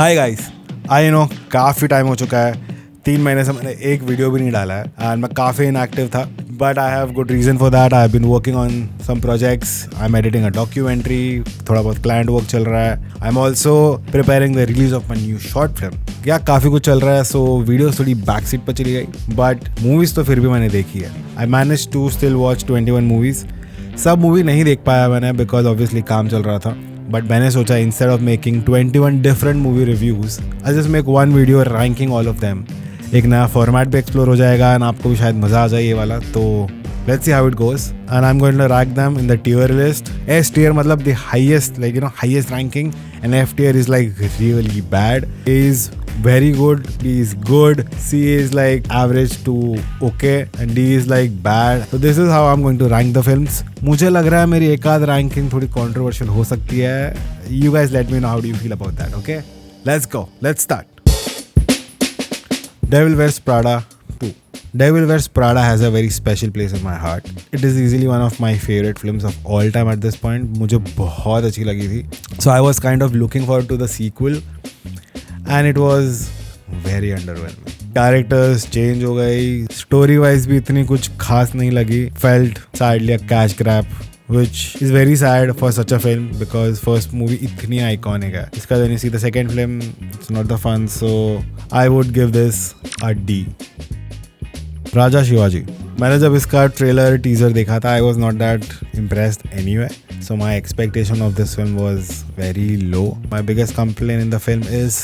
Hi guys, I know काफ़ी time हो चुका है, 3 महीने से मैंने एक वीडियो भी नहीं डाला है एंड मैं काफ़ी इनएक्टिव था. But I have good reason for that. I have been working on some projects. I am editing a documentary, थोड़ा बहुत क्लाइंट वर्क चल रहा है. I am also preparing the release of my new short film. Yeah काफ़ी कुछ चल रहा है, सो वीडियो थोड़ी बैक सीट पर चली गई, बट मूवीज़ तो फिर भी मैंने देखी है. I manage to still watch 21 movies. सब मूवी नहीं देख पाया मैंने बिकॉज ऑब्वियसली काम चल रहा था. बट मैंने सोचा instead of making 21 different movie reviews, I just make one video ranking all of them. एक नया फॉर्मेट भी एक्सप्लोर हो जाएगा एंड आपको भी शायद मजा आ जाए ये वाला. तो let's see how it goes and I am going to rank them in the tier list. S tier मतलब the highest, like you know, highest ranking, and F tier is like really bad. Is very good, D is good, C is like average to okay, and D is like bad. So this is how I'm going to rank the films. मुझे लग रहा है मेरी एक आध ranking थोड़ी controversial हो सकती है. You guys let me know how do you feel about that, okay? Let's go. Let's start. Devil Wears Prada 2. Devil Wears Prada has a very special place in my heart. It is easily one of my favorite films of all time at this point. मुझे बहुत अच्छी लगी थी. So I was kind of looking forward to the sequel. And it was very underwhelming. Characters change हो गई, story wise भी इतनी कुछ खास नहीं लगी. Felt sadly a cash grab, which is very sad for such a film because first movie इतनी iconic है. इसका when you see the second film, it's not the fun. So I would give this a D. राजा शिवाजी. मैंने जब इसका trailer teaser देखा था, I was not that impressed anyway. So my expectation of this film was very low. My biggest complaint in the film is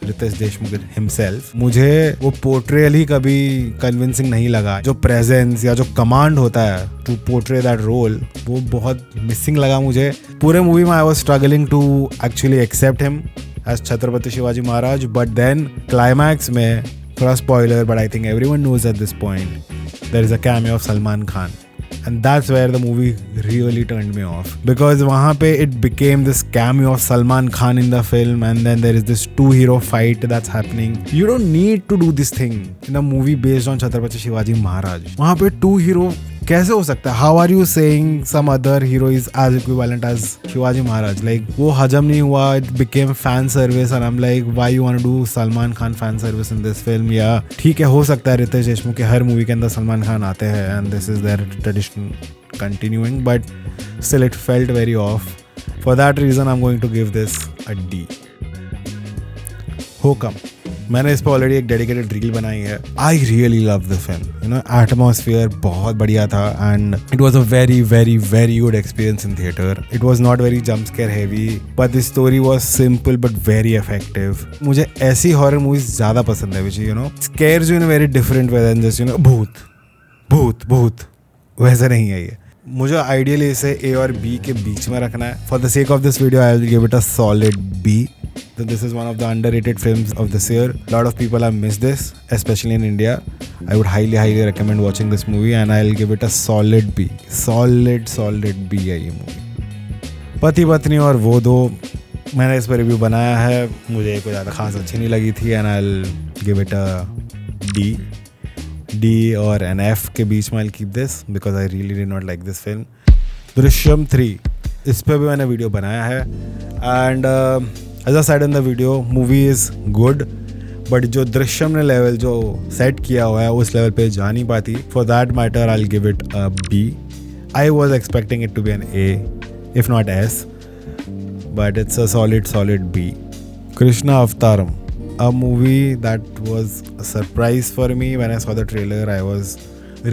Ritesh Deshmukh himself. मुझे वो portrayal ही कभी convincing नहीं लगा. जो प्रेजेंस या जो कमांड होता है टू पोर्ट्रे दैट रोल, वो बहुत मिसिंग लगा मुझे. पूरे मूवी में I was struggling to actually accept him as Chhatrapati Shivaji Maharaj. But then climax में, थोड़ा spoiler but I think everyone knows at this point, there is a cameo of Salman Khan. And that's where the movie really turned me off. Because वहाँ पे it became this cameo of Salman Khan in the film, and then there is this two-hero fight that's happening. You don't need to do this thing in a movie based on Chhatrapati Shivaji Maharaj. वहाँ पे two hero कैसे हो सकता है? How are you saying some other hero is as equivalent as Shivaji Maharaj? Like वो हजम नहीं हुआ. It became fan service and I'm like, why you want to do Salman Khan fan service in this film? या ठीक है, हो सकता है रितेश देशमुख के हर मूवी के अंदर सलमान खान आते हैं and this is their tradition continuing, but still it felt very off. For that reason I'm going to give this a D. Hokam. मैंने इस पर ऑलरेडी एक डेडिकेटेड रील बनाई है. I really love the film. You know, atmosphere बहुत बढ़िया था and it was a very very very good experience in theatre. It was not very jump scare heavy, but the story was simple but very effective. मुझे ऐसी horror movies ज़्यादा पसंद है which you know scares you in a very different way than just you know भूत भूत भूत. वैसे नहीं है ये. मुझे आइडियली इसे ए और बी के बीच में रखना है. For the sake of this video I will give it a solid B. So this is one of the underrated films of this year. A lot of people have missed this, especially in India. I would highly recommend watching this movie and I'll give it a solid B. Solid B है ये movie. पति पत्नी और वो दो, मैंने इस पर रिव्यू बनाया है. मुझे कोई ज़्यादा खास अच्छी नहीं लगी थी and I'll give it a D और an F के बीच में I'll keep this because I really did not like this film. Drishyam 3, इस पर भी मैंने वीडियो बनाया है and as I said in the video, movie is good, but जो दृश्यम ने लेवल जो सेट किया हुआ है उस लेवल पे जा नहीं पाती. For that matter, I'll give it a B. I was expecting it to be an A, if not S, but it's a solid B. Krishna Avtaram, a movie that was a surprise for me. When I saw the trailer, I was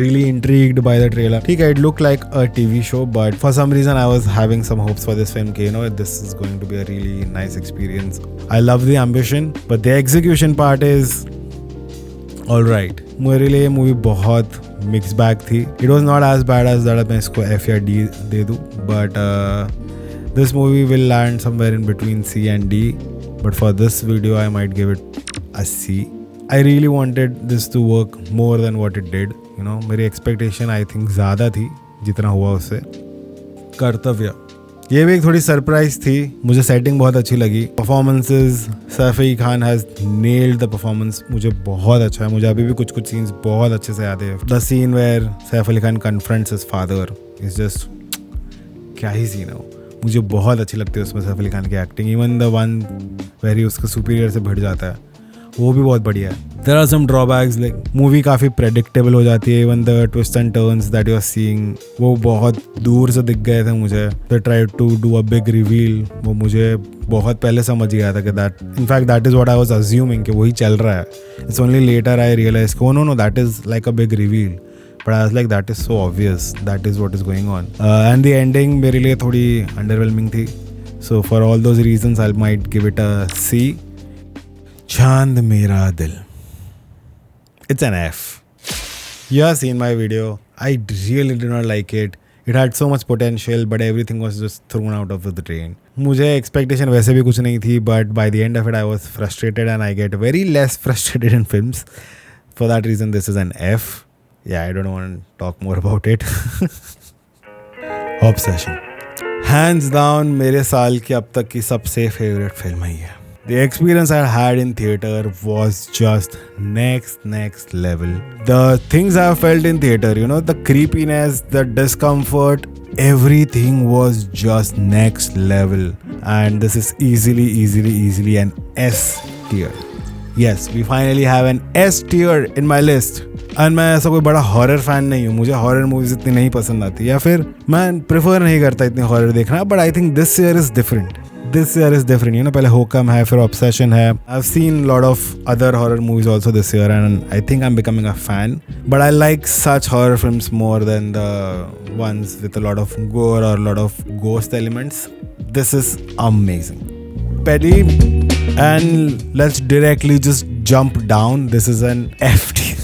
really intrigued by the trailer. ठीक है, it looked like a TV show, but for some reason I was having some hopes for this film. You know, this is going to be a really nice experience. I love the ambition, but the execution part is all right. मेरे लिए movie बहुत mixed bag थी. It was not as bad as that मैं इसको F या D दे दूँ, but this movie will land somewhere in between C and D. But for this video, I might give it a C. I really wanted this to work more than what it did. You know, मेरी expectation I think ज़्यादा थी जितना हुआ उससे. कर्तव्य, ये भी एक थोड़ी सरप्राइज थी. मुझे सेटिंग बहुत अच्छी लगी. Performances, Saif Ali Khan has nailed the performance. मुझे बहुत अच्छा है. मुझे अभी भी कुछ सीन्स बहुत अच्छे से याद है. The scene where Saif Ali Khan confronts his father is just, क्या ही सीन है वो. मुझे बहुत अच्छी लगती है उसमें सैफ अली खान की acting. Even the one very उसके सुपीरियर से भिड़ जाता है, वो भी बहुत बढ़िया है. There are some drawbacks, like movie काफ़ी प्रेडिक्टेबल हो जाती है. Even the twist and turns that you are seeing वो बहुत दूर से दिख गए थे मुझे. They try to do a big reveal, वो मुझे बहुत पहले समझ गया था कि that in fact that is what I was assuming कि वही चल रहा है. It's only later I realise को know that is like a big reveal. But I was like, that is so obvious. That is what is going on. And the ending मेरे लिए थोड़ी underwhelming थी. So for all those reasons, I might give it a C. चांद मेरा दिल. It's an F. You have seen my video. I really did not like it. It had so much potential, but everything was just thrown out of the drain. मुझे expectation वैसे भी कुछ नहीं थी, but by the end of it, I was frustrated, and I get very less frustrated in films. For that reason, this is an F. Yeah, I don't want to talk more about it. Obsession. Hands down मेरे साल की अब तक की सबसे favorite film है ये. The experience I had in theater was just next level. The things I felt in theater, you know, the creepiness, the discomfort, everything was just next level. And this is easily an S tier. Yes, we finally have an S tier in my list. And मैं ऐसा कोई बड़ा horror fan नहीं हूँ, मुझे horror movies इतनी नहीं पसंद आती, या फिर मैं प्रेफर नहीं करता इतनी हॉरर देखना. But I think this year is different. You know, पहले होकम है, फिर ऑब्सेशन है. I have seen lot of other horror movies also this year and I think I am becoming a fan. But I like such horror films more than the ones with a lot of gore or a lot of ghost elements. This is amazing. Paddy, and let's directly just jump down. This is an F tier.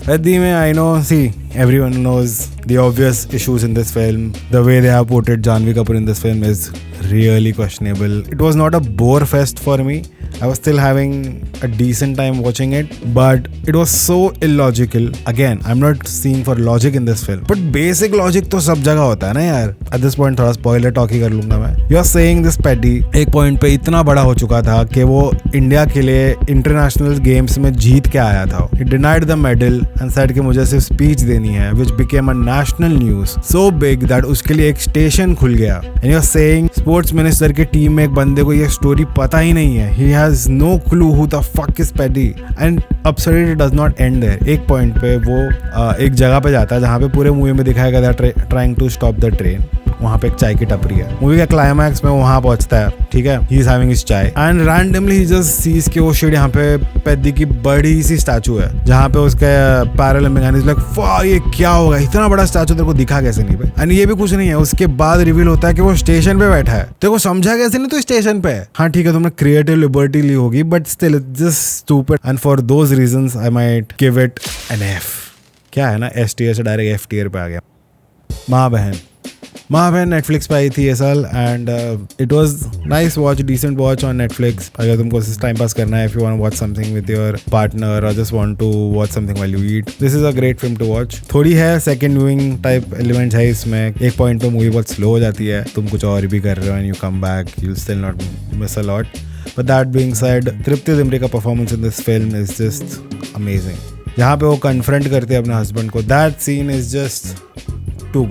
Paddy mein, I know, see, everyone knows the obvious issues in this film. The way they have portrayed Janhvi Kapoor in this film is really questionable. It was not a bore fest for me. I was still having a decent time watching it, but it was so illogical. Again, I'm not seeing for logic in this film, but basic logic तो सब जगह होता है ना यार. At this point थोड़ा spoiler talk ही कर लूंगा मैं. You are saying this Paddy एक point पे इतना बड़ा हो चुका था कि वो इंडिया के लिए इंटरनेशनल गेम्स में जीत के आया था. He denied the medal and said कि मुझे सिर्फ स्पीच देनी है, which became a national news so big that उसके लिए एक स्टेशन खुल गया. And you are saying sports minister की टीम में एक बंदे को ये स्टोरी पता ही नहीं है. He has no clue who the fuck is Paddy, and absurdity does not end there. एक पॉइंट पे वो एक जगह पे जाता है जहाँ पे पूरे मूवी में दिखाया गया था trying to stop the train. वहाँ पे एक चाय की टपरी है. मूवी का क्लाइमैक्स में वहाँ पहुँचता है, ठीक है, he is having his chai and randomly he just sees के वो शिट यहाँ पे पैदी की बड़ी सी स्टैचू है जहाँ पे उसके पैरालंपिक एंड इज लाइक वाह ये क्या होगा, इतना बड़ा स्टैचू तेरे को दिखा कैसे नहीं भाई. एंड ये भी कुछ नहीं है, उसके बाद रिवील होता है कि वो स्टेशन पे बैठा है. तेरे को समझा कैसे नहीं, तो स्टेशन पे है. हाँ ठीक है, तुमने क्रिएटिव लिबर्टी ली होगी, but still it's just stupid. And for those reasons I might give it an F. क्या है ना, एस टियर से डायरेक्ट एफ टियर पे आ गया. माँ बहन नेटफ्लिक्स पे आई थी ये साल and it was nice watch, decent watch on Netflix. अगर तुमको टाइम पास करना है, if you want watch something with your partner और just want to watch something while you eat, this is a great film to watch. थोड़ी है second viewing type elements है इसमें. एक पॉइंट पे मूवी बहुत स्लो हो जाती है, तुम कुछ और भी कर रहे हो and you come back, you will still not miss a lot. But that being said, Tripti Dimri का performance in this film is just amazing. जहाँ पे वो कन्फ्रंट करते हैं अपने हस्बैंड को, that scene is just too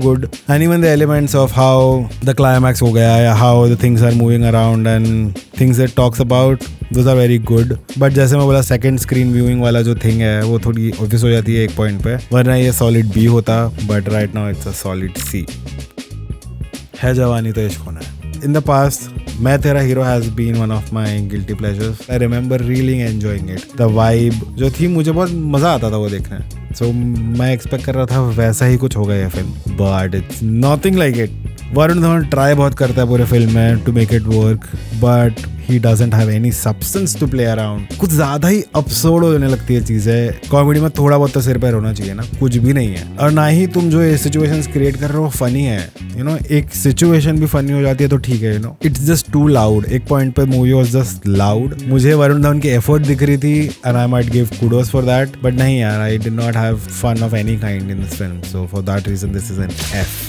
good. And even the elements of how the climax हो गया या how the things are moving around and things it talks about, those are very good. But जैसे मैं बोला, second screen viewing वाला जो thing है वो थोड़ी ऑब्वियस हो जाती है एक पॉइंट पे, वरना ये सॉलिड बी होता. But right now it's a solid C. है जवानी तो इश्क होना है. In the past, मैं तेरा hero has been one of my guilty pleasures. I remember really enjoying it. The vibe जो थी, मुझे बहुत मज़ा आता था वो देखने. So मैं एक्सपेक्ट कर रहा था वैसा ही कुछ होगा ये film, but it's nothing like it. Varun Dhawan try बहुत करता है पूरे फिल्म में to make it work, but he doesn't have any substance to play around. कुछ ज़्यादा ही absurd होने लगती है चीज़ें. कॉमेडी में थोड़ा बहुत तो सिर पैर होना चाहिए ना, कुछ भी नहीं है. और ना ही तुम जो ये सिचुएशंस क्रिएट कर रहे हो फनी है. यू नो, एक सिचुएशन भी फनी हो जाती है तो ठीक है. You know, it's just too loud. एक पॉइंट पे मूवी वाज जस्ट लाउड. मुझे वरुण धवन की एफर्ट दिख रही थी and I might give kudos for that, but नहीं यार, I did not have fun of any kind in this film. So for that reason this is an F.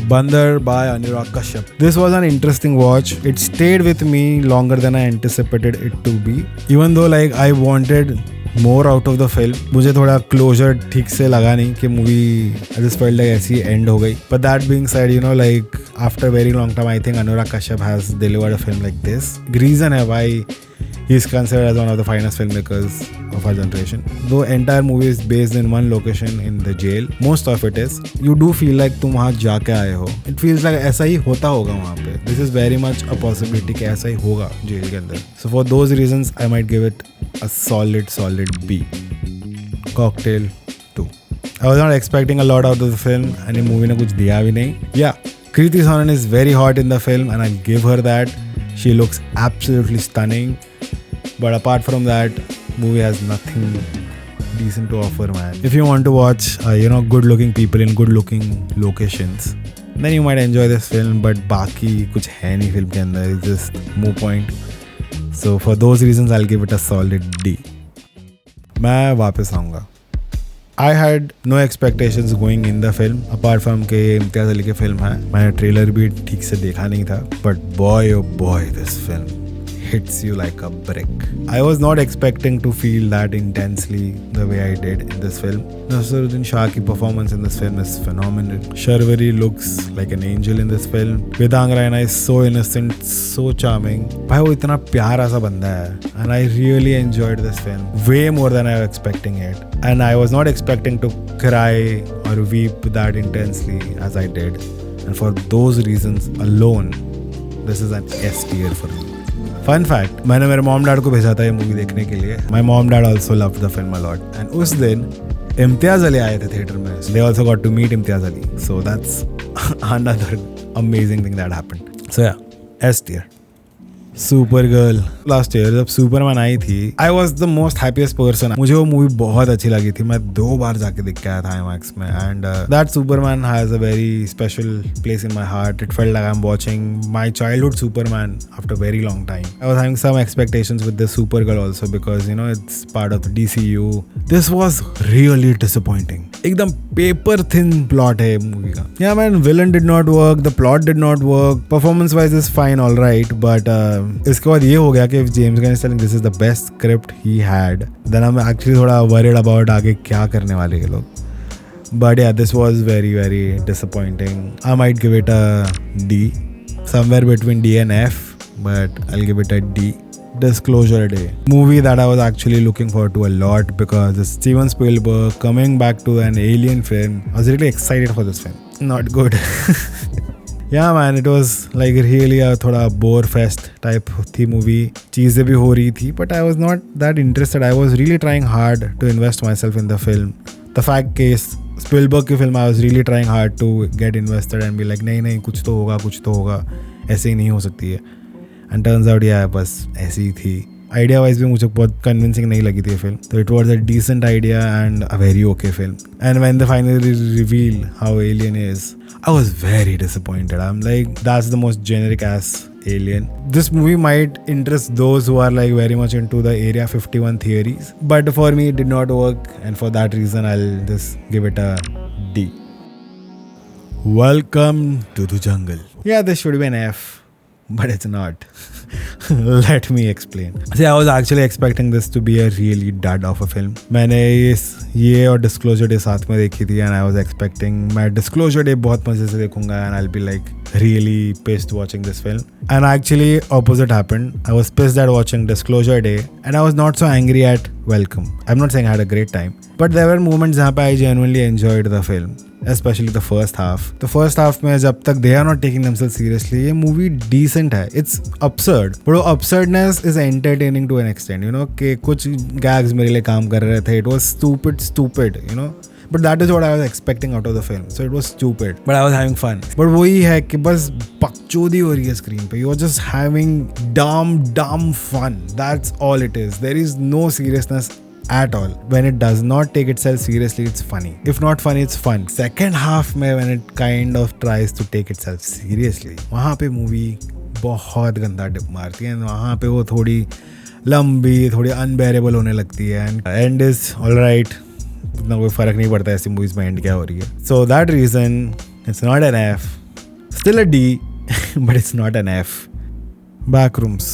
Bandar by Anurag Kashyap. This was an interesting watch. It stayed with me longer than I anticipated it to be. Even though like I wanted more out of the film. मुझे थोड़ा closure ठीक से लगा नहीं कि movie I just felt like ऐसी end हो गई. But that being said, you know, like after a very long time, I think Anurag Kashyap has delivered a film like this. Reason है why he is considered as one of the finest filmmakers of our generation. Though entire movie is based in one location in the jail, most of it is, you do feel like तुम वहाँ जाके आए हो. It feels like ऐसा ही होता होगा वहाँ पे. This is very much a possibility कि ऐसा ही होगा जेल के अंदर. So for those reasons, I might give it a solid B. Cocktail 2. I was not expecting a lot out of the film and ये movie ने कुछ दिया भी नहीं. Yeah, Kriti Sanon is very hot in the film and I'll give her that. She looks absolutely stunning. But apart from that, movie has nothing decent to offer, man. If you want to watch, good-looking people in good-looking locations, then you might enjoy this film. But बाकी कुछ है नहीं film के अंदर. It's just no point. So for those reasons, I'll give it a solid D. मैं वापस आऊँगा. I had no expectations going in the film apart from के इम्तियाज़ अली की फिल्म है. मैंने ट्रेलर भी ठीक से देखा नहीं था. But boy oh boy, this film hits you like a brick. I was not expecting to feel that intensely the way I did in this film. Naseeruddin Shah ki performance in this film is phenomenal. Sharvari looks like an angel in this film. Vedang Raina is so innocent, so charming. भाई वो इतना प्यारा सा बंदा है. And I really enjoyed this film way more than I was expecting it. And I was not expecting to cry or weep that intensely as I did. And for those reasons alone, this is an S tier for me. Fun fact, मैंने मेरे mom dad को भेजा था ये movie देखने के लिए. My mom dad also loved the film a lot. And उस दिन इम्तियाज़ अली आए थे थिएटर में. They also got to meet Imtiaz Ali. So that's another amazing thing that happened. So yeah, S tier. Super girl. Last year जब Superman आई थी, I was the most happiest person. मुझे वो movie बहुत अच्छी लगी थी. मैं 2 बार जाके देख के आया था IMAX में. And that Superman has a very special place in my heart. It felt like I am watching my childhood Superman after very long time. I was having some expectations with this Supergirl also because you know it's part of the DCU. This was really disappointing. एकदम paper thin plot है movie का. Yeah man, villain did not work, the plot did not work, performance wise is fine, all right. But इसके बाद ये हो गया कि James Gunn is telling this is the best script he had, then I am actually थोड़ा worried about आगे क्या करने वाले ये लोग. But yeah, this was very, very disappointing. I might give it a D. Somewhere between D and F, but I'll give it a D. Disclosure Day. Movie that I was actually looking forward to a lot because it's Steven Spielberg coming back to an alien film. I was really excited for this film. Not good. Yeah man, it was like really a thoda bore fest type थी movie. चीज़ें भी हो रही थी, but I was not that interested. I was really trying hard to invest myself in the film. The fact case, Spielberg की film I was really trying hard to get invested and be like नहीं कुछ तो होगा, ऐसे ही नहीं हो सकती है. And turns out yeah, बस ऐसी ही थी. आइडिया वाइज भी मुझे बहुत कन्विंसिंग नहीं लगी थी फिल्म. तो it was a decent idea and a very okay film. And when they finally reveal how alien is, I was very disappointed. I'm like, that's the most generic ass alien. This movie might interest those who are like very much into the Area 51 theories, but for me it did not work, and for that reason I'll just give it a D. Welcome to the jungle. Yeah, this should be an F, but it's not. Let me explain. See, I was actually expecting this to be a really dud of a film. मैंने ये और Disclosure Day साथ में देखी थी and I was expecting मैं Disclosure Day बहुत मजे से देखूंगा and I'll be like really pissed watching this film. And actually opposite happened. I was pissed at watching Disclosure Day and I was not so angry at Welcome. I'm not saying I had a great time, but there were moments जहाँ पे I genuinely enjoyed the film. Especially the first half. The first half में जब तक they are not taking themselves seriously, ये movie decent है. It's absurd, but वो absurdness is entertaining to an extent. You know कि कुछ gags मेरे लिए काम कर रहे थे. It was stupid. You know. But that is what I was expecting out of the film. So it was stupid, but I was having fun. But वही है कि बस बकचोदी हो रही है screen पे. You're just having dumb fun. That's all it is. There is no seriousness at all. When it does not take itself seriously, it's funny. If not funny, it's fun. Second half में when it kind of tries to take itself seriously, वहाँ पे movie बहुत गंदा dip मारती है. वहाँ पे वो थोड़ी लंबी, थोड़ी unbearable होने लगती है. And end is alright. इतना कोई फ़र्क नहीं पड़ता ऐसी मूवीज़ में एंड क्या हो रही है. So that reason, it's not an F. Still a D, but it's not an F. Backrooms.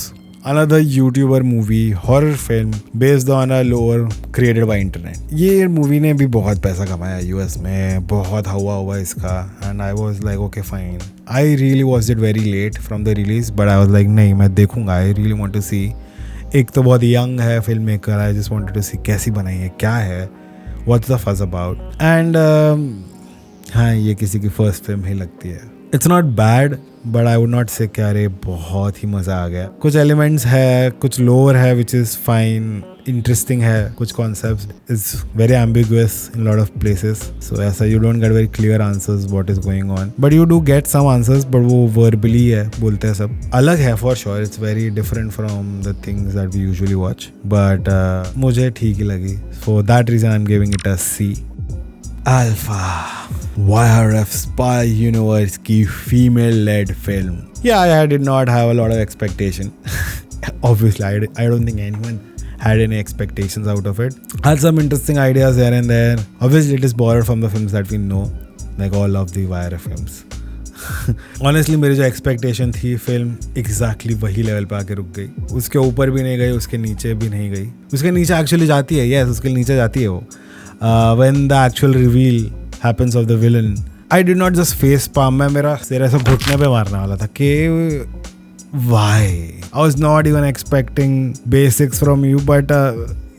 another YouTuber movie, horror film based on a lore created by internet. ये movie ने भी बहुत पैसा कमाया US में, बहुत हुआ इसका, and I was like okay fine. I really watched it very late from the release, but I was like नहीं मैं देखूंगा. I really want to see. एक तो बहुत यंग है film maker, I just wanted to see कैसी बनाई है, क्या है, what's the fuss about. And हाँ ये किसी की फर्स्ट फिल्म ही लगती है. It's not bad but I would not से कि अरे बहुत ही मज़ा आ गया. कुछ एलिमेंट्स है, कुछ लोअर है विच इज़ फाइन, इंटरेस्टिंग है, कुछ concept is very ambiguous in lot of places. So ऐसा you don't get very clear answers what is going on, but you do get some answers, but वो verbally है, बोलते हैं सब. अलग है for sure, it's very different from the things that we usually watch, but मुझे ठीक ही लगी. For that reason I am giving it a C. Alpha, YRF Spy Universe की female-led film. Yeah, I did not have a lot of expectation. Obviously, I don't think anyone had any expectations out of it. Had some interesting ideas here and there. Obviously, it is borrowed from the films that we know, like all of the YRF films. Honestly, मेरी जो expectation थी film exactly वही level पे आके रुक गई. उसके ऊपर भी नहीं गई, उसके नीचे भी नहीं गई. उसके नीचे actually जाती है, yes, उसके नीचे जाती है वो. When the actual reveal happens of the villain, I did not just face palm. मैं मेरा सिर ऐसा घुटने पे मारने वाला था कि why? I was not even expecting basics from you, but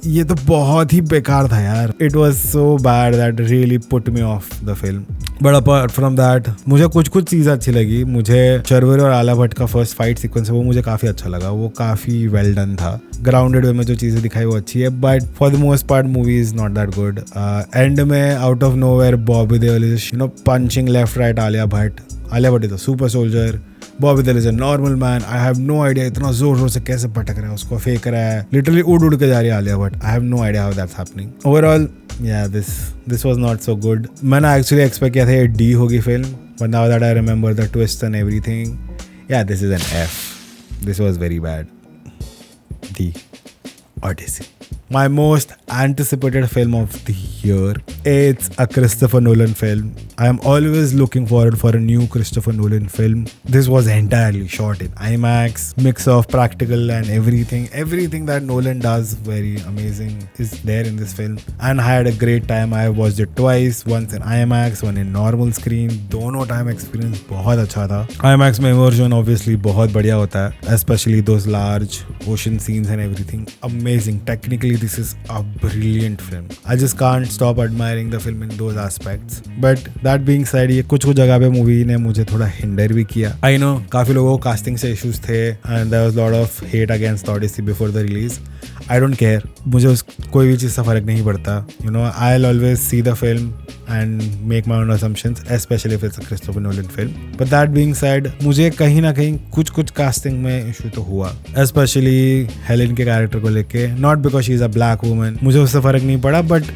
ये तो बहुत ही बेकार था यार. It was so bad that really put me off the film. But apart from that, मुझे कुछ चीज़ें अच्छी लगी. मुझे शर्वरी और आलिया भट्ट का फर्स्ट फाइट सीक्वेंस है वो मुझे काफ़ी अच्छा लगा. वो काफ़ी वेल डन था. ग्राउंडेड वे में जो चीज़ें दिखाई वो अच्छी है, but for the most part movie is not that good. And में out of nowhere Bobby Deol is punching left right Alia Bhatt. Alia Bhatt is a super soldier. Bobby Deol is a normal man. I have no idea इतना जोर से कैसे पटक रहा है, उसको फेंक रहा है, लिटरली उड़ के जा रही है Alia Bhatt. I have no idea how that's happening. Overall yeah, this was not so good. मैंने actually expect किया था ये D होगी film, but now that I remember the twist and everything, yeah, this is an F. This was very bad. D. Odyssey. My most anticipated film of the year. It's a Christopher Nolan film. I am always looking forward for a new Christopher Nolan film. This was entirely shot in IMAX, mix of practical and everything. Everything that Nolan does very amazing is there in this film. And I had a great time. I watched it twice, once in IMAX, one in normal screen. दोनों time experience बहुत अच्छा था. IMAX में immersion obviously बहुत बढ़िया होता है, especially those large ocean scenes and everything. Amazing. Technically this is a brilliant film. I just can't stop admiring the film in those aspects. But that being said, ये कुछ जगह पे movie ने मुझे थोड़ा हिंडर भी किया. I know काफी लोगों को कास्टिंग से इश्यूज थे and there was a lot of hate against Odyssey before the release. I don't care. मुझे कोई भी चीज़ से फ़र्क नहीं पड़ता. You know, I'll always see the film and make my own assumptions, especially if it's a Christopher Nolan film. But that being said, मुझे कहीं ना कहीं कुछ कास्टिंग में इशू तो हुआ, especially हेलेन के कैरेक्टर को लेके. Not because she is a black woman, मुझे उससे फ़र्क नहीं पड़ा, but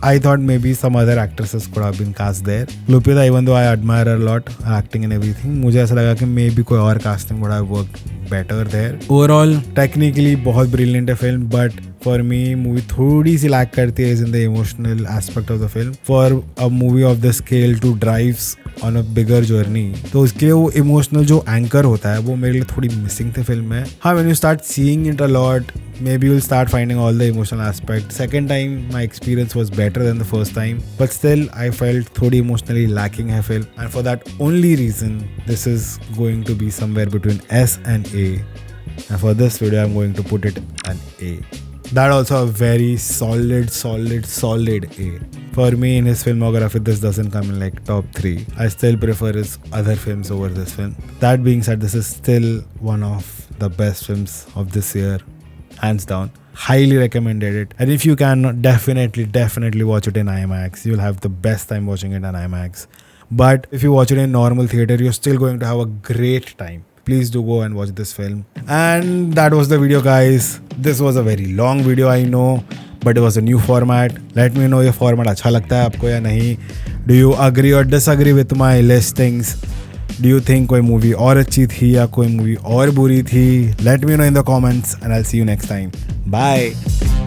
I thought maybe some other actresses could have been cast there. Lupita, even though I admire her a lot, her acting and everything, मुझे ऐसा लगा कि maybe कोई और casting would have worked better there. Overall, technically बहुत brilliant है film, but for me movie थोड़ी सी lack करती है in the emotional aspect of the film. For a movie of this scale to drive on a bigger journey, तो उसके लिए वो emotional जो anchor होता है वो मेरे लिए थोड़ी missing थी film में. हाँ, when you start seeing it a lot, maybe you'll start finding all the emotional aspects. Second time my experience was better than the first time, but still I felt थोड़ी emotionally lacking है film, and for that only reason this is going to be somewhere between S and A, and for this video I'm going to put it an A. That also a very solid A. For me, in his filmography, this doesn't come in like top 3. I still prefer his other films over this film. That being said, this is still one of the best films of this year, hands down. Highly recommended it. And if you can, definitely watch it in IMAX. You'll have the best time watching it in IMAX. But if you watch it in normal theater, you're still going to have a great time. Please do go and watch this film. And that was the video, guys. This was a very long video, I know, but it was a new format. Let me know ये format अच्छा लगता है आपको या नहीं. Do you agree or disagree with my listings? Do you think कोई movie और अच्छी थी या कोई movie और बुरी थी? Let me know in the comments and I'll see you next time. Bye.